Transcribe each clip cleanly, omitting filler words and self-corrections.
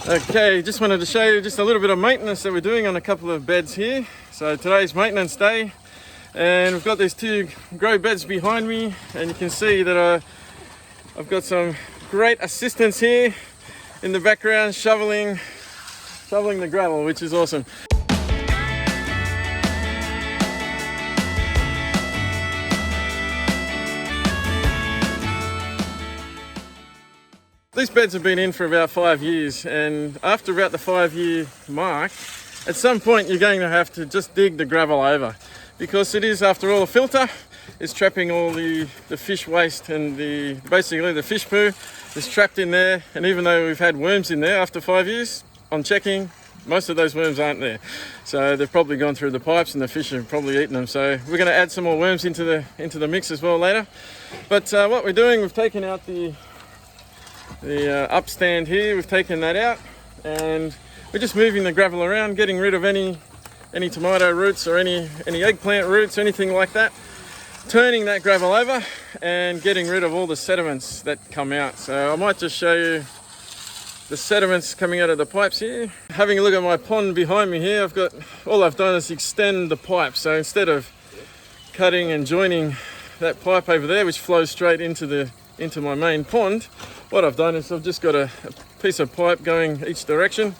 Okay, just wanted to show you just a little bit of maintenance that we're doing on a couple of beds here. So today's maintenance day, and we've got these two grow beds behind me, and you can see that I've got some great assistance here in the background shoveling the gravel, which is awesome. These beds have been in for about 5 years, and after about the 5-year mark, at some point you're going to have to just dig the gravel over, because it is, after all, a filter. It's trapping all the fish waste, and basically the fish poo is trapped in there. And even though we've had worms in there after 5 years, on checking, most of those worms aren't there. So they've probably gone through the pipes and the fish have probably eaten them. So we're going to add some more worms into the mix as well later. But what we're doing, we've taken out the upstand here, we've taken that out, and we're just moving the gravel around, getting rid of any tomato roots or any eggplant roots, anything like that, turning that gravel over and getting rid of all the sediments that come out. So I might just show you the sediments coming out of the pipes here. Having a look at my pond behind me here, all I've done is extend the pipe. So instead of cutting and joining that pipe over there, which flows straight into my main pond, what I've done is I've just got a piece of pipe going each direction,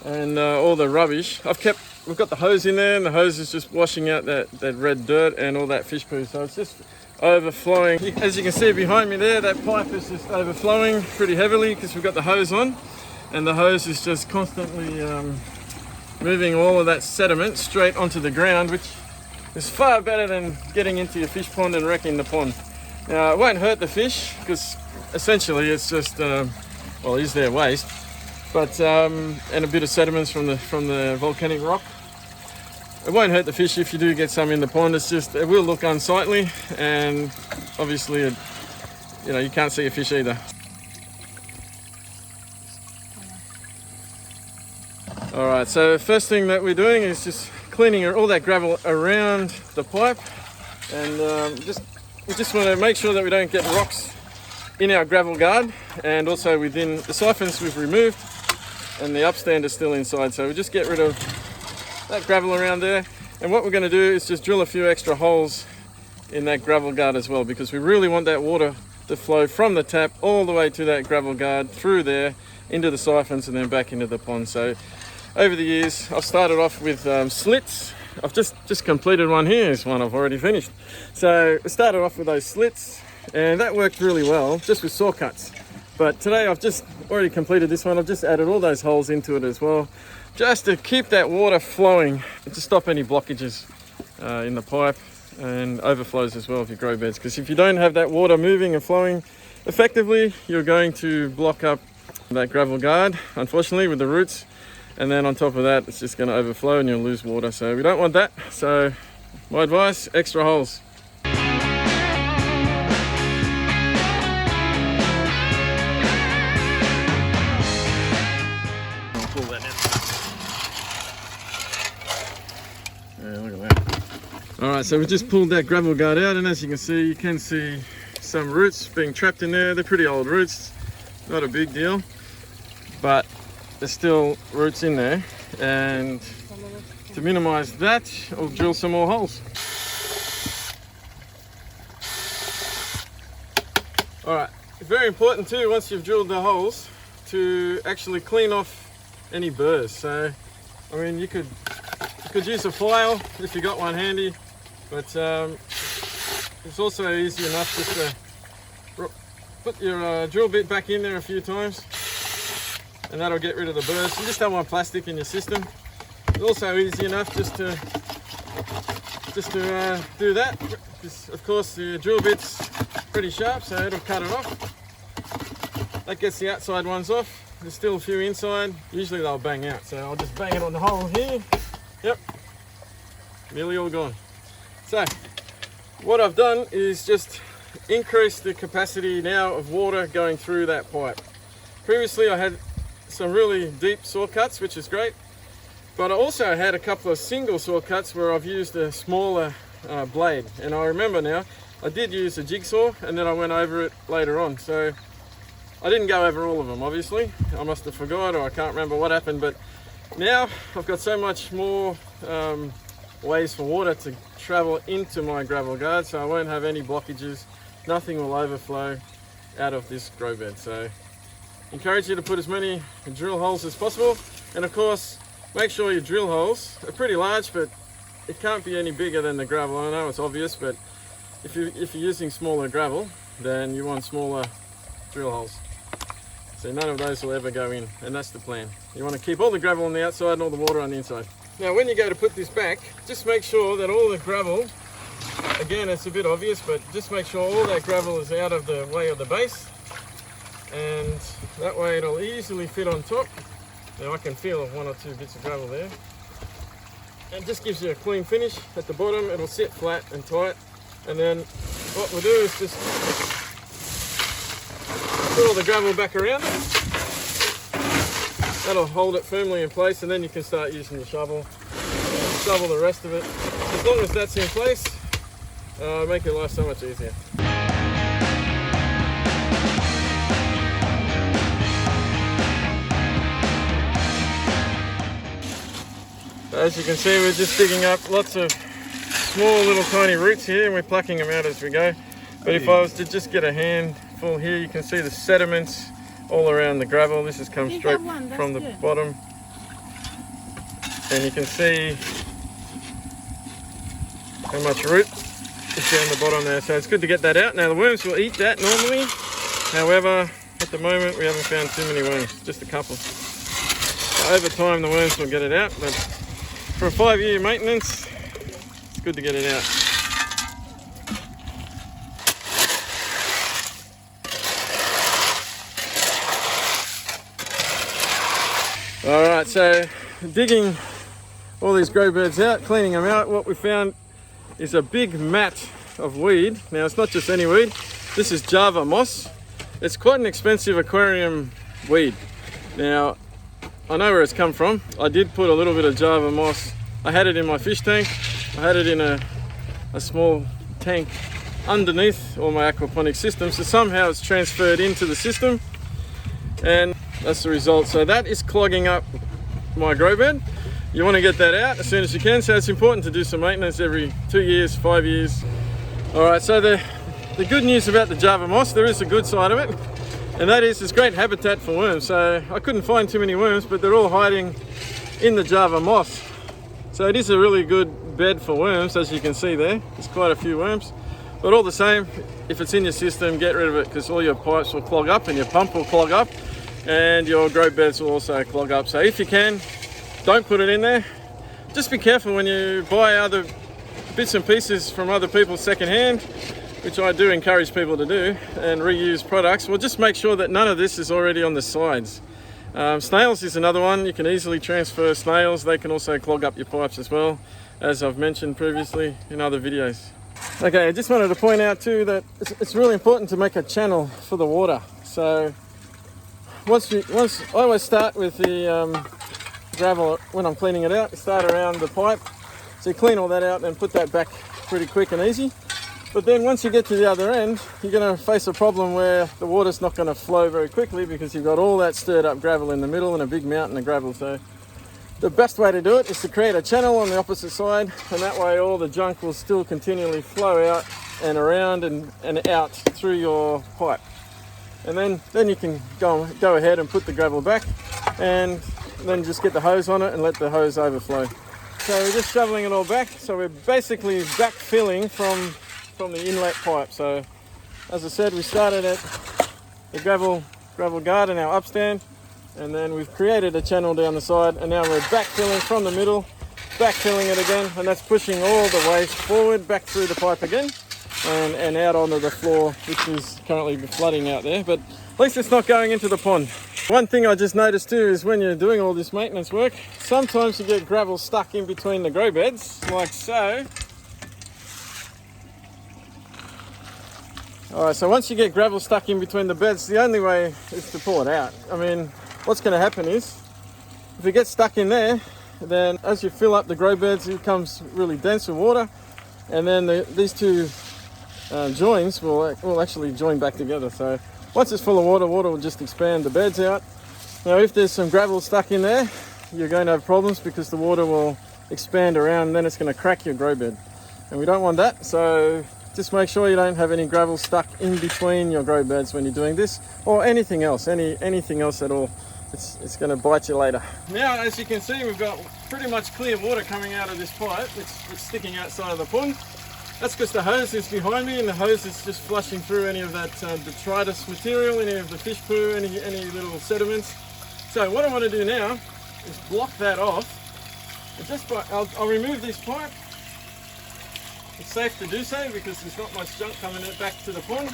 and all the rubbish we've got the hose in there, and the hose is just washing out that red dirt and all that fish poo. So it's just overflowing. As you can see behind me there, that pipe is just overflowing pretty heavily because we've got the hose on, and the hose is just constantly moving all of that sediment straight onto the ground, which is far better than getting into your fish pond and wrecking the pond. Now, it won't hurt the fish because essentially it's just, it is their waste, but and a bit of sediments from the volcanic rock. It won't hurt the fish if you do get some in the pond. It's just, it will look unsightly, and obviously you can't see a fish either. All right, so the first thing that we're doing is just cleaning all that gravel around the pipe, and we just want to make sure that we don't get rocks in our gravel guard, and also within the siphons we've removed, and the upstand is still inside. So we just get rid of that gravel around there, and what we're going to do is just drill a few extra holes in that gravel guard as well, because we really want that water to flow from the tap all the way to that gravel guard, through there into the siphons, and then back into the pond. So over the years I've started off with slits. I've just completed one here. Here's one I've already finished. So we started off with those slits, and that worked really well just with saw cuts. But today I've just already completed this one. I've just added all those holes into it as well, just to keep that water flowing and to stop any blockages in the pipe and overflows as well of your grow beds. Because if you don't have that water moving and flowing effectively, you're going to block up that gravel guard, unfortunately, with the roots. And then on top of that, it's just going to overflow and you'll lose water. So we don't want that. So my advice, extra holes. I'll pull that in. Yeah, look at that. All right, so we just pulled that gravel guard out, and as you can see some roots being trapped in there. They're pretty old roots, not a big deal, but there's still roots in there, and to minimize that, I'll drill some more holes. All right, very important too, once you've drilled the holes, to actually clean off any burrs. So, I mean, you could use a file if you got one handy, but it's also easy enough just to put your drill bit back in there a few times, and that'll get rid of the burrs. You just don't want plastic in your system. It's also easy enough just to do that, because of course the drill bit's pretty sharp, so it'll cut it off. That gets the outside ones off. There's still a few inside. Usually they'll bang out, so I'll just bang it on the hole here. Yep, nearly all gone. So what I've done is just increase the capacity now of water going through that pipe. Previously I had some really deep saw cuts, which is great, but I also had a couple of single saw cuts where I've used a smaller blade, and I remember now I did use a jigsaw, and then I went over it later on. So I didn't go over all of them, obviously. I must have forgot, or I can't remember what happened, but now I've got so much more ways for water to travel into my gravel guard, so I won't have any blockages. Nothing will overflow out of this grow bed. So encourage you to put as many drill holes as possible, and of course make sure your drill holes are pretty large, but it can't be any bigger than the gravel. I know it's obvious, but if you're using smaller gravel, then you want smaller drill holes. So none of those will ever go in, and that's the plan. You want to keep all the gravel on the outside and all the water on the inside. Now when you go to put this back, just make sure that all the gravel, again it's a bit obvious, but just make sure all that gravel is out of the way of the base, and that way it'll easily fit on top. Now I can feel 1 or 2 bits of gravel there. And just gives you a clean finish. At the bottom it'll sit flat and tight, and then what we'll do is just put all the gravel back around it. That'll hold it firmly in place, and then you can start using the shovel. Shovel the rest of it. As long as that's in place, make your life so much easier. As you can see, we're just digging up lots of small little tiny roots here, and we're plucking them out as we go. But if I was to just get a handful here, you can see the sediments all around the gravel. This has come straight from the bottom, and you can see how much root is down the bottom there. So it's good to get that out. Now the worms will eat that normally, however at the moment we haven't found too many worms, just a couple. So over time the worms will get it out, but for a 5-year maintenance it's good to get it out. Alright, so digging all these grow beds out, cleaning them out, what we found is a big mat of weed. Now it's not just any weed, this is Java moss. It's quite an expensive aquarium weed. Now I know where it's come from. I did put a little bit of Java moss. I had it in my fish tank. I had it in a small tank underneath all my aquaponic systems. So somehow it's transferred into the system, and that's the result. So that is clogging up my grow bed. You want to get that out as soon as you can. So it's important to do some maintenance every 2 years, 5 years. All right, so the good news about the Java moss, there is a good side of it, and that is it's great habitat for worms. So I couldn't find too many worms, but they're all hiding in the Java moss. So it is a really good bed for worms, as you can see there. There's quite a few worms, but all the same, if it's in your system, get rid of it, because all your pipes will clog up and your pump will clog up, and your grow beds will also clog up. So if you can, don't put it in there. Just be careful when you buy other bits and pieces from other people secondhand, which I do encourage people to do, and reuse products. Well, just make sure that none of this is already on the sides. Snails is another one. You can easily transfer snails. They can also clog up your pipes as well, as I've mentioned previously in other videos. Okay, I just wanted to point out too that it's really important to make a channel for the water. So once I always start with the gravel when I'm cleaning it out. You start around the pipe, so you clean all that out and put that back pretty quick and easy. But then once you get to the other end, you're going to face a problem where the water's not going to flow very quickly, because you've got all that stirred up gravel in the middle and a big mountain of gravel. So the best way to do it is to create a channel on the opposite side, and that way all the junk will still continually flow out and around and out through your pipe. And then you can go ahead and put the gravel back, and then just get the hose on it and let the hose overflow. So we're just shoveling it all back. So we're basically backfilling from the inlet pipe. So as I said, we started at the gravel garden, our upstand, and then we've created a channel down the side, and now we're backfilling from the middle, backfilling it again, and that's pushing all the waste forward back through the pipe again and out onto the floor, which is currently flooding out there, but at least it's not going into the pond. One thing I just noticed too is when you're doing all this maintenance work, sometimes you get gravel stuck in between the grow beds, like so. Alright, so once you get gravel stuck in between the beds, the only way is to pull it out. I mean, what's going to happen is, if it gets stuck in there, then as you fill up the grow beds, it becomes really dense with water, and then these two joins will actually join back together. So Once it's full of water, water will just expand the beds out. Now if there's some gravel stuck in there, you're going to have problems because the water will expand around and then it's going to crack your grow bed. And we don't want that, so just make sure you don't have any gravel stuck in between your grow beds when you're doing this, or anything else, anything else at all. It's going to bite you later. Now, as you can see, we've got pretty much clear water coming out of this pipe. It's sticking outside of the pond. That's because the hose is behind me, and the hose is just flushing through any of that detritus material, any of the fish poo, any little sediments. So what I want to do now is block that off. I'll remove this pipe. It's safe to do so because there's not much junk coming back to the pond,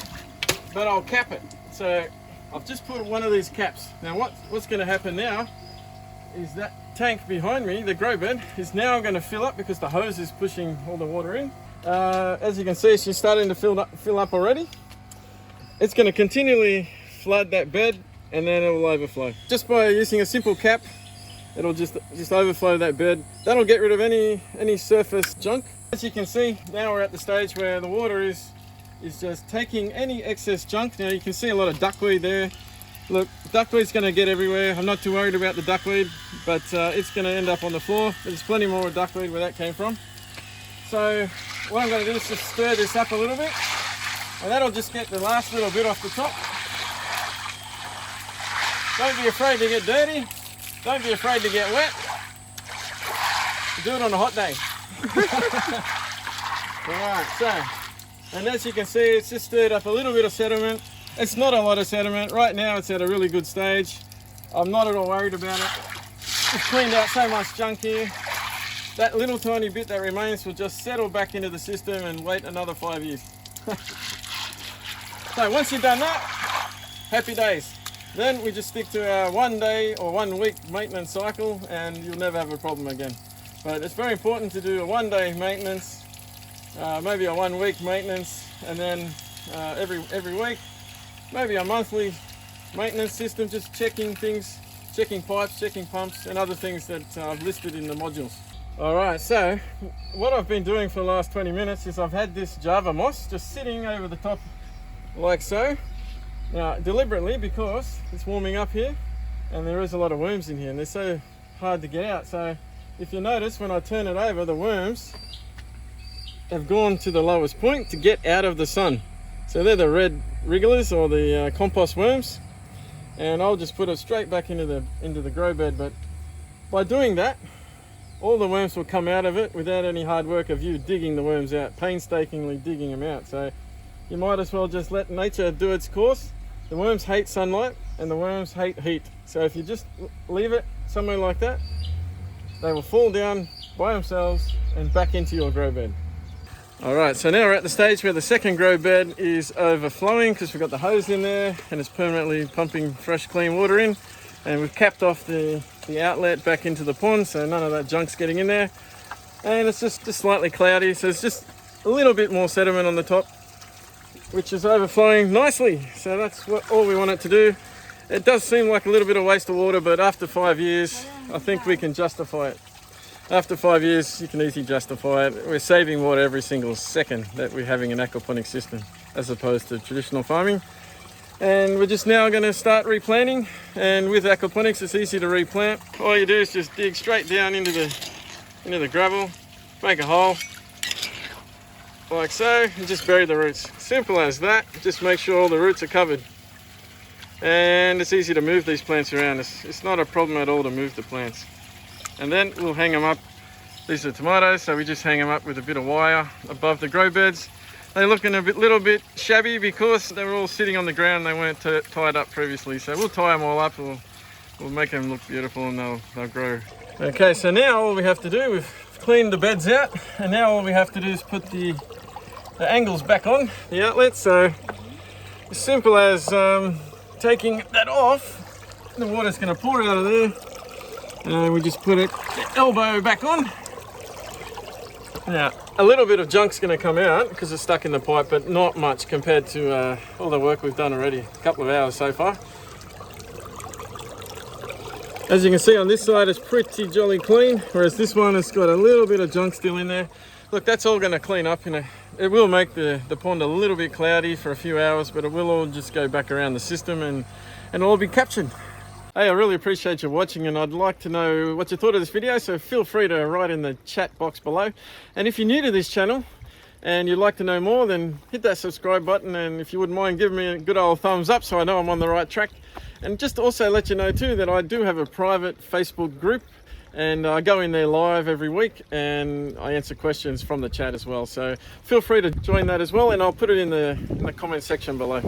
but I'll cap it. So I've just put one of these caps. Now what's going to happen now is that tank behind me, the grow bed, is now going to fill up because the hose is pushing all the water in. As you can see, she's starting to fill up already. It's going to continually flood that bed and then it will overflow. Just by using a simple cap, it'll just overflow that bed. That'll get rid of any surface junk. As you can see, now we're at the stage where the water is just taking any excess junk. Now you can see a lot of duckweed there. Look, duckweed's going to get everywhere. I'm not too worried about the duckweed, but it's going to end up on the floor. There's plenty more duckweed where that came from. So what I'm going to do is just stir this up a little bit, and that'll just get the last little bit off the top. Don't be afraid to get dirty. Don't be afraid to get wet. Do it on a hot day. Alright, so, and as you can see, it's just stirred up a little bit of sediment. It's not a lot of sediment. Right now it's at a really good stage. I'm not at all worried about it. It's cleaned out so much junk here. That little tiny bit that remains will just settle back into the system and wait another 5 years. So once you've done that, happy days. Then we just stick to our 1 day or 1 week maintenance cycle and you'll never have a problem again. But it's very important to do a 1 day maintenance, maybe a 1 week maintenance, and then every week, maybe a monthly maintenance system, just checking things, checking pipes, checking pumps, and other things that I've listed in the modules. Alright, so what I've been doing for the last 20 minutes is I've had this Java moss just sitting over the top like so. Now, deliberately, because it's warming up here and there is a lot of worms in here and they're so hard to get out. So if you notice, when I turn it over, the worms have gone to the lowest point to get out of the sun. So they're the red wrigglers or the compost worms, and I'll just put it straight back into the grow bed. But by doing that, all the worms will come out of it without any hard work of you digging the worms out, painstakingly digging them out. So you might as well just let nature do its course. The worms hate sunlight and the worms hate heat. So if you just leave it somewhere like that, they will fall down by themselves and back into your grow bed. Alright, so now we're at the stage where the second grow bed is overflowing because we've got the hose in there and it's permanently pumping fresh clean water in, and we've capped off the outlet back into the pond so none of that junk's getting in there, and it's just slightly cloudy, so it's just a little bit more sediment on the top which is overflowing nicely. So that's all we want it to do. It does seem like a little bit of waste of water, but after 5 years I think we can justify it. After 5 years, you can easily justify it. We're saving water every single second that we're having an aquaponic system as opposed to traditional farming. And we're just now going to start replanting. And with aquaponics, it's easy to replant. All you do is just dig straight down into the gravel, make a hole like so, and just bury the roots. Simple as that. Just make sure all the roots are covered. And it's easy to move these plants around. It's not a problem at all to move the plants. And then we'll hang them up. These are tomatoes, so we just hang them up with a bit of wire above the grow beds. They're looking a little bit shabby because they were all sitting on the ground. They weren't tied up previously, so we'll tie them all up. We'll make them look beautiful and they'll grow. Okay, so now all we have to do, we've cleaned the beds out, and now all we have to do is put the angles back on the outlet. So as simple as taking that off, the water's going to pour out of there. And we just put it elbow back on. Now, a little bit of junk's going to come out because it's stuck in the pipe, but not much compared to all the work we've done already. A couple of hours so far. As you can see on this side, it's pretty jolly clean, whereas this one has got a little bit of junk still in there. Look, that's all going to clean up in it will make the pond a little bit cloudy for a few hours, but it will all just go back around the system and it'll all be captured. Hey, I really appreciate you watching, and I'd like to know what you thought of this video, so feel free to write in the chat box below. And if you're new to this channel and you'd like to know more, then hit that subscribe button, and if you wouldn't mind giving me a good old thumbs up so I know I'm on the right track. And just also let you know too that I do have a private Facebook group, and I go in there live every week and I answer questions from the chat as well, so feel free to join that as well, and I'll put it in the comment section below.